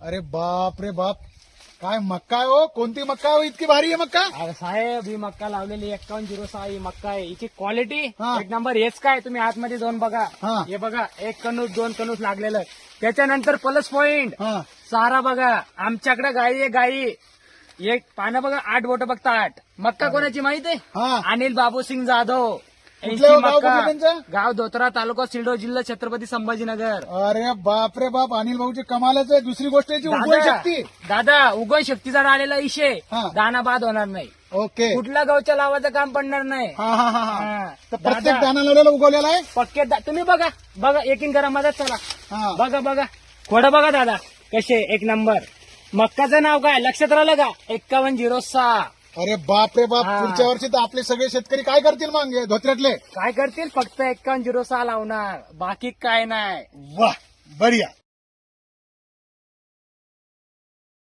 अरे बाप रे बाप, काय मक्का आहे हो? कोणती मक्का आहे हो? इतकी भारी आहे मक्का? अरे साहेब, ही मक्का लावलेली 5106 ही मक्का आहे. हिची क्वालिटी हा. एक नंबर. हेच काय, तुम्ही आतमध्ये जाऊन बघा. हा. हे बघा, 1 कणूस 2 कणूस लागलेलं. त्याच्यानंतर प्लस पॉइंट हा. सारा बघा. आमच्याकडे गाई आहे, गाई. एक पानं बघा, 8 बोट बघता 8. मक्का कोणाची माहित आहे? हा. अनिल बाबूसिंग जाधव. कुठलं यांची गाव मक्का. कुठलं त्यांचं? गाव धोत्रा, तालुका सिल्लोड, जिल्हा छत्रपती संभाजीनगर. अरे बाप रे बाप, अनिल भाऊची कमालच आहे. दुसरी गोष्ट याची उगवण शक्ती. दादा, उगवण शक्तीचा आलेला विषय. हा. दाना बाद होणार नाही. ओके. कुठल्या गावच्या लावाचं काम पडणार नाही. हा हा हा हा. हा. तर प्रत्येक दादा, दाना लावलेला उगवलेला आहे. पक्के तुम्ही बघा बघा, एकीन करा मदत चला. हा. बघा बघा, खोडं बघा दादा कसे, एक नंबर. मक्काचं नाव काय लक्षात राहिलं का? 5106. अरे बाप रे बाप, हा. पुढच्या वर्षी तर आपले सगळे शेतकरी काय करतील मग हे धोत्र्यातले? काय करतील? फक्त 5106 लावणार, बाकी काय नाही. वाह, बढिया.